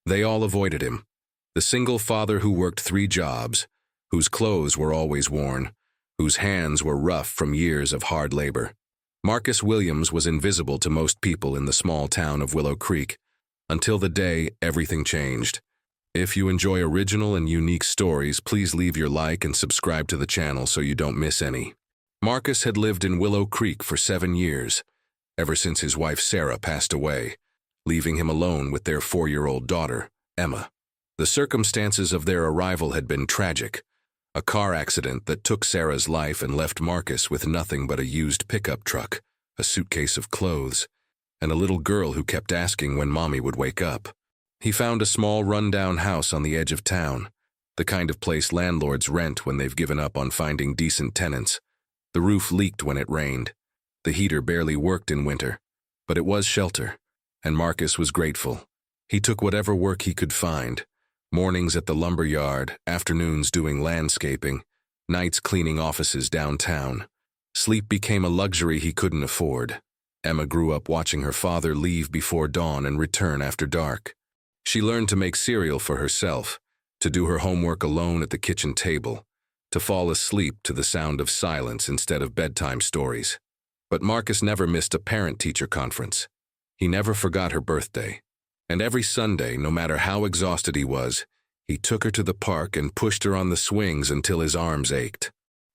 They all avoided him. The single father who worked 3 jobs, whose clothes were always worn, whose hands were rough from years of hard labor. Marcus Williams was invisible to most people in the small town of Willow Creek, until the day everything changed. If you enjoy original and unique stories, please leave your like and subscribe to the channel so you don't miss any. Marcus had lived in Willow Creek for 7 years, ever since his wife Sarah passed away, leaving him alone with their 4-year-old daughter, Emma. The circumstances of their arrival had been tragic. A car accident that took Sarah's life and left Marcus with nothing but a used pickup truck, a suitcase of clothes, and a little girl who kept asking when Mommy would wake up. He found a small run-down house on the edge of town, the kind of place landlords rent when they've given up on finding decent tenants. The roof leaked when it rained. The heater barely worked in winter, but it was shelter, and Marcus was grateful. He took whatever work he could find. Mornings at the lumber yard, afternoons doing landscaping, nights cleaning offices downtown. Sleep became a luxury he couldn't afford. Emma grew up watching her father leave before dawn and return after dark. She learned to make cereal for herself, to do her homework alone at the kitchen table, to fall asleep to the sound of silence instead of bedtime stories. But Marcus never missed a parent-teacher conference. He never forgot her birthday. And every Sunday, no matter how exhausted he was, he took her to the park and pushed her on the swings until his arms ached.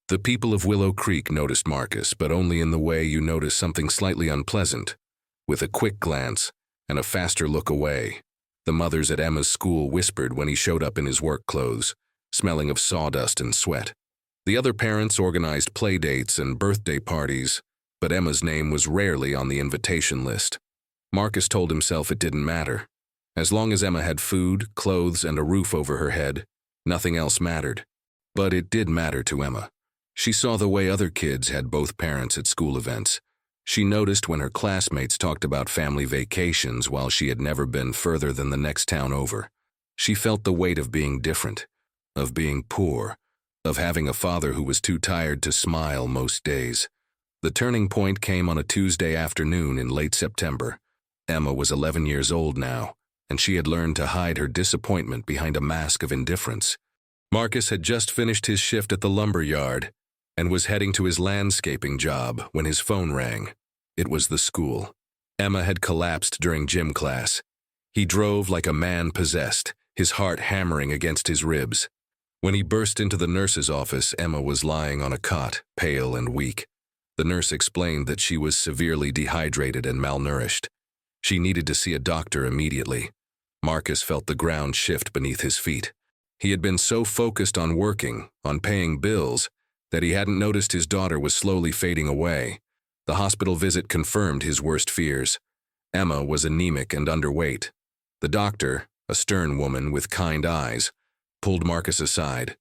The people of Willow Creek noticed Marcus, but only in the way you notice something slightly unpleasant, with a quick glance and a faster look away. The mothers at Emma's school whispered when he showed up in his work clothes, smelling of sawdust and sweat. The other parents organized play dates and birthday parties, but Emma's name was rarely on the invitation list. Marcus told himself it didn't matter. As long as Emma had food, clothes, and a roof over her head, nothing else mattered. But it did matter to Emma. She saw the way other kids had both parents at school events. She noticed when her classmates talked about family vacations while she had never been further than the next town over. She felt the weight of being different, of being poor, of having a father who was too tired to smile most days. The turning point came on a Tuesday afternoon in late September. Emma was 11 years old now, and she had learned to hide her disappointment behind a mask of indifference. Marcus had just finished his shift at the lumber yard and was heading to his landscaping job when his phone rang. It was the school. Emma had collapsed during gym class. He drove like a man possessed, his heart hammering against his ribs. When he burst into the nurse's office, Emma was lying on a cot, pale and weak. The nurse explained that she was severely dehydrated and malnourished. She needed to see a doctor immediately. Marcus felt the ground shift beneath his feet. He had been so focused on working, on paying bills, that he hadn't noticed his daughter was slowly fading away. The hospital visit confirmed his worst fears. Emma was anemic and underweight. The doctor, a stern woman with kind eyes, pulled Marcus aside.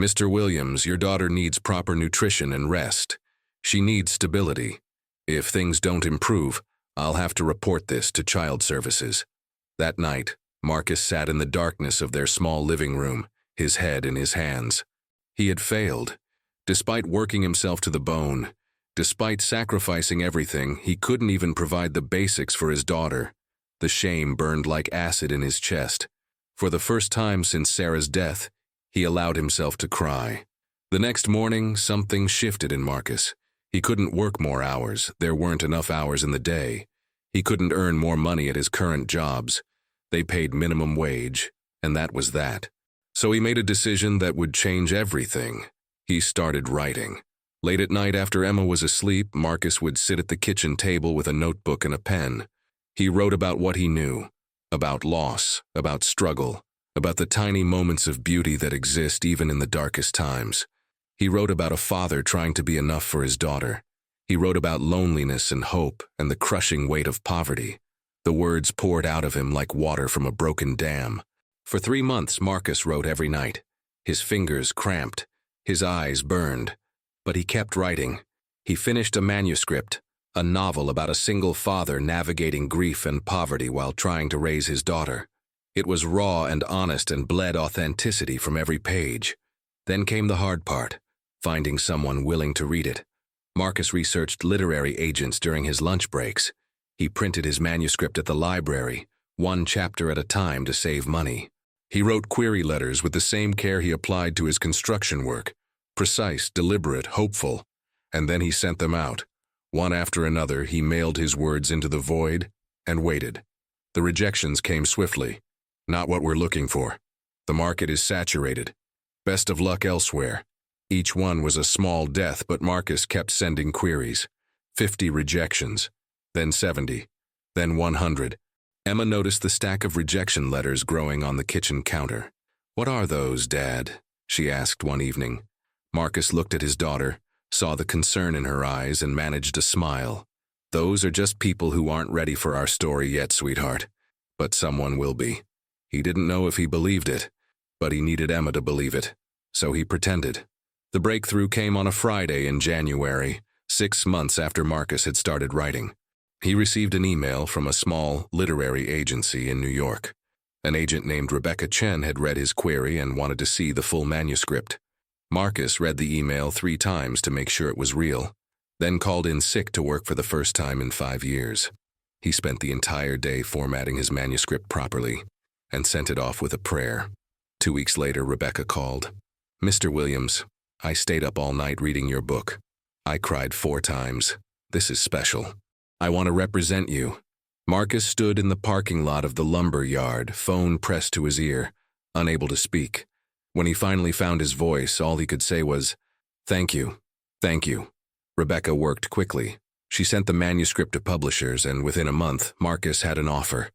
"Mr. Williams, your daughter needs proper nutrition and rest. She needs stability. If things don't improve, I'll have to report this to child services." That night, Marcus sat in the darkness of their small living room, his head in his hands. He had failed. Despite working himself to the bone, despite sacrificing everything, he couldn't even provide the basics for his daughter. The shame burned like acid in his chest. For the first time since Sarah's death, he allowed himself to cry. The next morning, something shifted in Marcus. He couldn't work more hours. There weren't enough hours in the day. He couldn't earn more money at his current jobs. They paid minimum wage, and that was that. So he made a decision that would change everything. He started writing. Late at night after Emma was asleep, Marcus would sit at the kitchen table with a notebook and a pen. He wrote about what he knew, about loss, about struggle, about the tiny moments of beauty that exist even in the darkest times. He wrote about a father trying to be enough for his daughter. He wrote about loneliness and hope and the crushing weight of poverty. The words poured out of him like water from a broken dam. For 3 months, Marcus wrote every night. His fingers cramped, his eyes burned, but he kept writing. He finished a manuscript, a novel about a single father navigating grief and poverty while trying to raise his daughter. It was raw and honest and bled authenticity from every page. Then came the hard part, finding someone willing to read it. Marcus researched literary agents during his lunch breaks. He printed his manuscript at the library, one chapter at a time to save money. He wrote query letters with the same care he applied to his construction work, precise, deliberate, hopeful, and then he sent them out. One after another, he mailed his words into the void and waited. The rejections came swiftly. Not what we're looking for. The market is saturated. Best of luck elsewhere. Each one was a small death, but Marcus kept sending queries. 50 rejections, then 70, then 100. Emma noticed the stack of rejection letters growing on the kitchen counter. "What are those, Dad?" she asked one evening. Marcus looked at his daughter, saw the concern in her eyes, and managed a smile. "Those are just people who aren't ready for our story yet, sweetheart. But someone will be." He didn't know if he believed it, but he needed Emma to believe it, so he pretended. The breakthrough came on a Friday in January, 6 months after Marcus had started writing. He received an email from a small literary agency in New York. An agent named Rebecca Chen had read his query and wanted to see the full manuscript. Marcus read the email 3 times to make sure it was real, then called in sick to work for the first time in 5 years. He spent the entire day formatting his manuscript properly and sent it off with a prayer. 2 weeks later, Rebecca called. "Mr. Williams, I stayed up all night reading your book. I cried 4 times. This is special. I want to represent you." Marcus stood in the parking lot of the lumber yard, phone pressed to his ear, unable to speak. When he finally found his voice, all he could say was, "Thank you, thank you." Rebecca worked quickly. She sent the manuscript to publishers, and within a month, Marcus had an offer.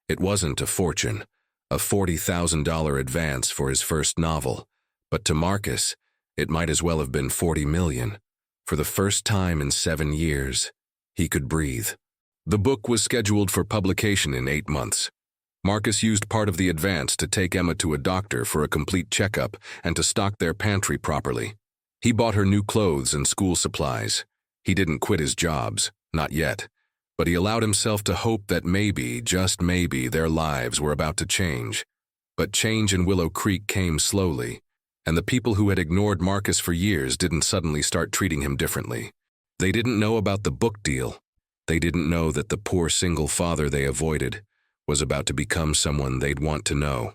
It wasn't a fortune, a $40,000 advance for his first novel, but to Marcus, it might as well have been 40 million. For the first time in 7 years, he could breathe. The book was scheduled for publication in 8 months. Marcus used part of the advance to take Emma to a doctor for a complete checkup and to stock their pantry properly. He bought her new clothes and school supplies. He didn't quit his jobs, not yet, but he allowed himself to hope that maybe, just maybe, their lives were about to change. But change in Willow Creek came slowly, and the people who had ignored Marcus for years didn't suddenly start treating him differently. They didn't know about the book deal. They didn't know that the poor single father they avoided was about to become someone they'd want to know.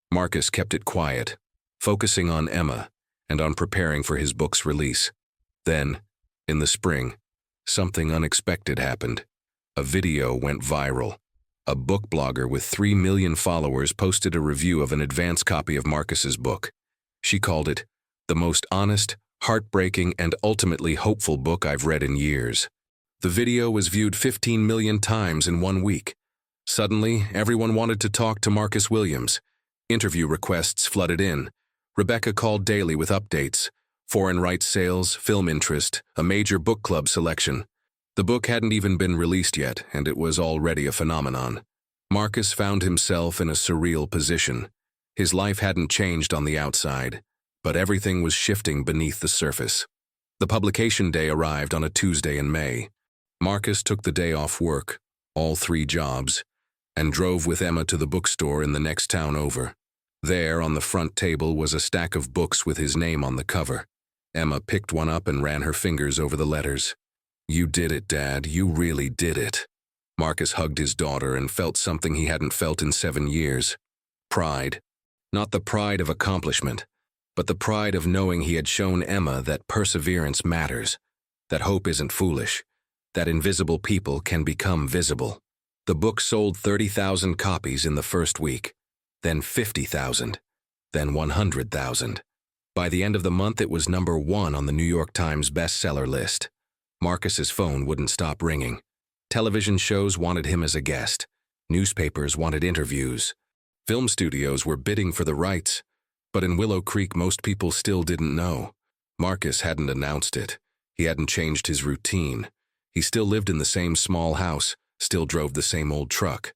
Marcus kept it quiet, focusing on Emma and on preparing for his book's release. Then, in the spring, something unexpected happened. A video went viral. A book blogger with 3 million followers posted a review of an advance copy of Marcus's book. She called it, "The most honest, heartbreaking, and ultimately hopeful book I've read in years." The video was viewed 15 million times in 1 week. Suddenly, everyone wanted to talk to Marcus Williams. Interview requests flooded in. Rebecca called daily with updates: foreign rights sales, film interest, a major book club selection. The book hadn't even been released yet, and it was already a phenomenon. Marcus found himself in a surreal position. His life hadn't changed on the outside, but everything was shifting beneath the surface. The publication day arrived on a Tuesday in May. Marcus took the day off work, all 3 jobs, and drove with Emma to the bookstore in the next town over. There, on the front table, was a stack of books with his name on the cover. Emma picked one up and ran her fingers over the letters. "You did it, Dad. You really did it." Marcus hugged his daughter and felt something he hadn't felt in 7 years. Pride. Not the pride of accomplishment, but the pride of knowing he had shown Emma that perseverance matters, that hope isn't foolish, that invisible people can become visible. The book sold 30,000 copies in the first week, then 50,000, then 100,000. By the end of the month, it was #1 on the New York Times bestseller list. Marcus's phone wouldn't stop ringing. Television shows wanted him as a guest. Newspapers wanted interviews. Film studios were bidding for the rights, but in Willow Creek most people still didn't know. Marcus hadn't announced it. He hadn't changed his routine. He still lived in the same small house, still drove the same old truck.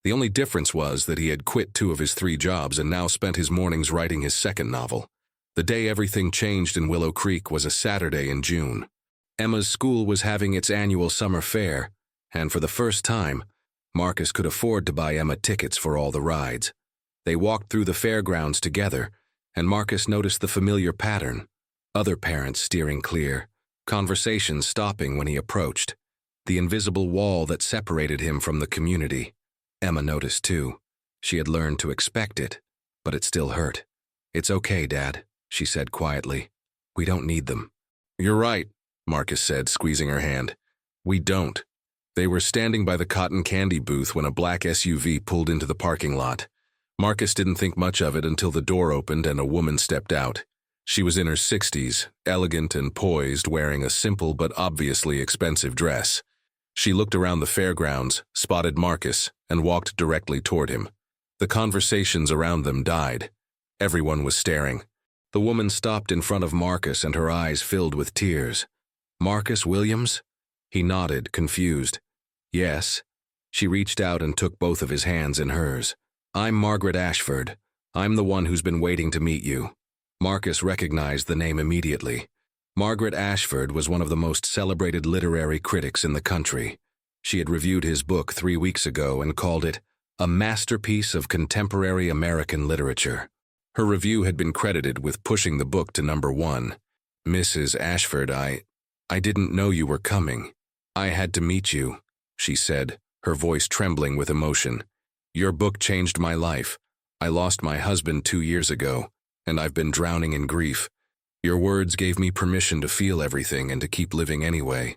The only difference was that he had quit 2 of his 3 jobs and now spent his mornings writing his second novel. The day everything changed in Willow Creek was a Saturday in June. Emma's school was having its annual summer fair, and for the first time, Marcus could afford to buy Emma tickets for all the rides. They walked through the fairgrounds together, and Marcus noticed the familiar pattern: other parents steering clear, conversations stopping when he approached, the invisible wall that separated him from the community. Emma noticed too. She had learned to expect it, but it still hurt. "It's okay, Dad," she said quietly. "We don't need them." "You're right," Marcus said, squeezing her hand. "We don't." They were standing by the cotton candy booth when a black SUV pulled into the parking lot. Marcus didn't think much of it until the door opened and a woman stepped out. She was in her 60s, elegant and poised, wearing a simple but obviously expensive dress. She looked around the fairgrounds, spotted Marcus, and walked directly toward him. The conversations around them died. Everyone was staring. The woman stopped in front of Marcus and her eyes filled with tears. "Marcus Williams?" He nodded, confused. "Yes." She reached out and took both of his hands in hers. "I'm Margaret Ashford. I'm the one who's been waiting to meet you." Marcus recognized the name immediately. Margaret Ashford was one of the most celebrated literary critics in the country. She had reviewed his book 3 weeks ago and called it a masterpiece of contemporary American literature. Her review had been credited with pushing the book to #1. "Mrs. Ashford, I didn't know you were coming. I had to meet you," she said, her voice trembling with emotion. "Your book changed my life. I lost my husband 2 years ago, and I've been drowning in grief. Your words gave me permission to feel everything and to keep living anyway.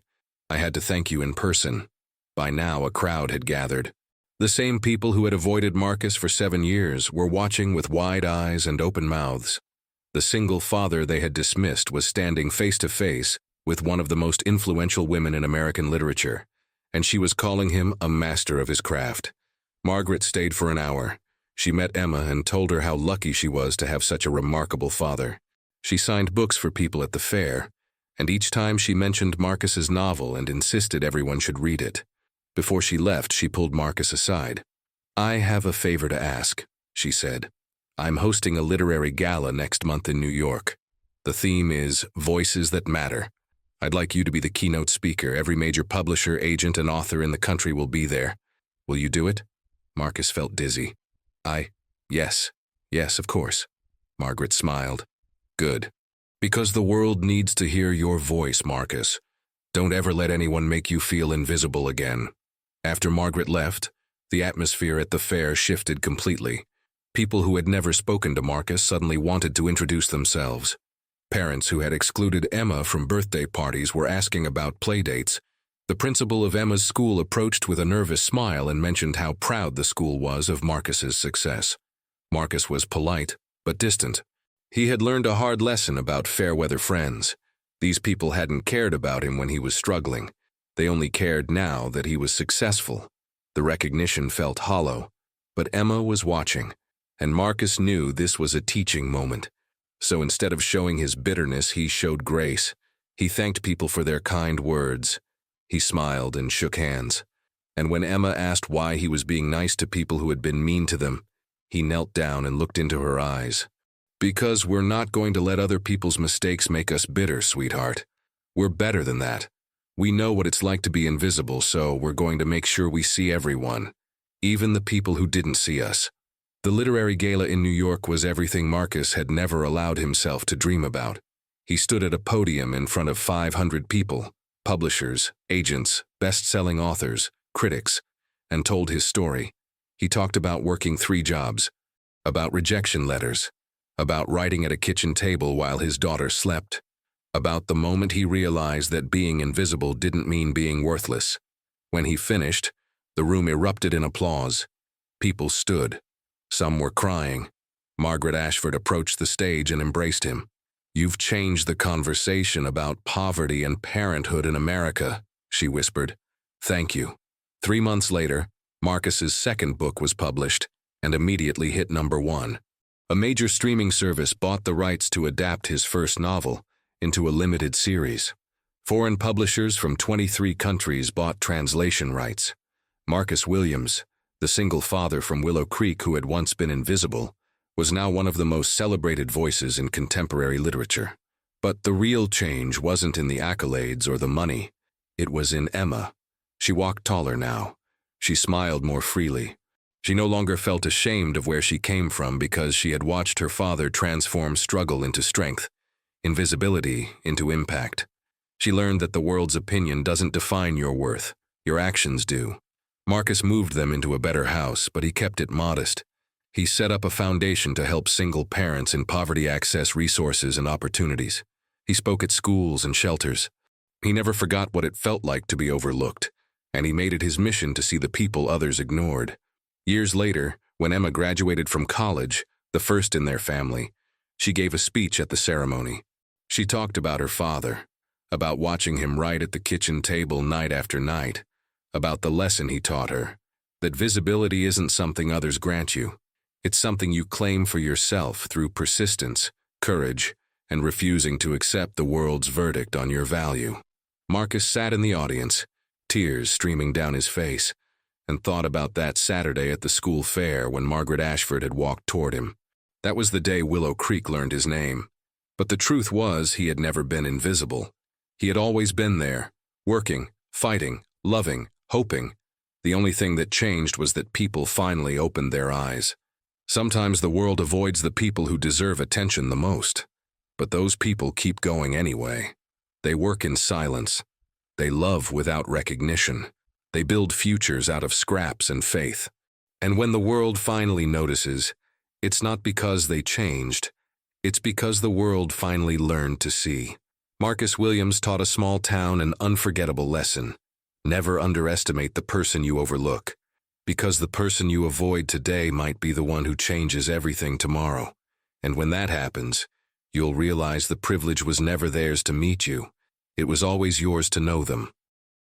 I had to thank you in person." By now, a crowd had gathered. The same people who had avoided Marcus for 7 years were watching with wide eyes and open mouths. The single father they had dismissed was standing face to face with one of the most influential women in American literature, and she was calling him a master of his craft. Margaret stayed for an hour. She met Emma and told her how lucky she was to have such a remarkable father. She signed books for people at the fair, and each time she mentioned Marcus's novel and insisted everyone should read it. Before she left, she pulled Marcus aside. "I have a favor to ask," she said. "I'm hosting a literary gala next month in New York. The theme is Voices That Matter. I'd like you to be the keynote speaker. Every major publisher, agent, and author in the country will be there. Will you do it?" Marcus felt dizzy. Yes, of course." Margaret smiled. "Good. Because the world needs to hear your voice, Marcus. Don't ever let anyone make you feel invisible again." After Margaret left, the atmosphere at the fair shifted completely. People who had never spoken to Marcus suddenly wanted to introduce themselves. Parents who had excluded Emma from birthday parties were asking about playdates. The principal of Emma's school approached with a nervous smile and mentioned how proud the school was of Marcus's success. Marcus was polite, but distant. He had learned a hard lesson about fair-weather friends. These people hadn't cared about him when he was struggling. They only cared now that he was successful. The recognition felt hollow, but Emma was watching, and Marcus knew this was a teaching moment. So instead of showing his bitterness, he showed grace. He thanked people for their kind words. He smiled and shook hands. And when Emma asked why he was being nice to people who had been mean to them, he knelt down and looked into her eyes. "Because we're not going to let other people's mistakes make us bitter, sweetheart. We're better than that. We know what it's like to be invisible, so we're going to make sure we see everyone, even the people who didn't see us." The literary gala in New York was everything Marcus had never allowed himself to dream about. He stood at a podium in front of 500 people, publishers, agents, best-selling authors, critics, and told his story. He talked about working 3 jobs, about rejection letters, about writing at a kitchen table while his daughter slept, about the moment he realized that being invisible didn't mean being worthless. When he finished, the room erupted in applause. People stood. Some were crying. Margaret Ashford approached the stage and embraced him. "You've changed the conversation about poverty and parenthood in America," she whispered. "Thank you." 3 months later, Marcus's second book was published and immediately hit #1. A major streaming service bought the rights to adapt his first novel into a limited series. Foreign publishers from 23 countries bought translation rights. Marcus Williams, the single father from Willow Creek who had once been invisible, was now one of the most celebrated voices in contemporary literature. But the real change wasn't in the accolades or the money. It was in Emma. She walked taller now. She smiled more freely. She no longer felt ashamed of where she came from because she had watched her father transform struggle into strength, invisibility into impact. She learned that the world's opinion doesn't define your worth. Your actions do. Marcus moved them into a better house, but he kept it modest. He set up a foundation to help single parents in poverty access resources and opportunities. He spoke at schools and shelters. He never forgot what it felt like to be overlooked, and he made it his mission to see the people others ignored. Years later, when Emma graduated from college, the first in their family, she gave a speech at the ceremony. She talked about her father, about watching him write at the kitchen table night after night, about the lesson he taught her, that visibility isn't something others grant you. It's something you claim for yourself through persistence, courage, and refusing to accept the world's verdict on your value. Marcus sat in the audience, tears streaming down his face, and thought about that Saturday at the school fair when Margaret Ashford had walked toward him. That was the day Willow Creek learned his name. But the truth was he had never been invisible. He had always been there, working, fighting, loving, hoping. The only thing that changed was that people finally opened their eyes. Sometimes the world avoids the people who deserve attention the most. But those people keep going anyway. They work in silence. They love without recognition. They build futures out of scraps and faith. And when the world finally notices, it's not because they changed. It's because the world finally learned to see. Marcus Williams taught a small town an unforgettable lesson. Never underestimate the person you overlook, because the person you avoid today might be the one who changes everything tomorrow. And when that happens, you'll realize the privilege was never theirs to meet you. It was always yours to know them.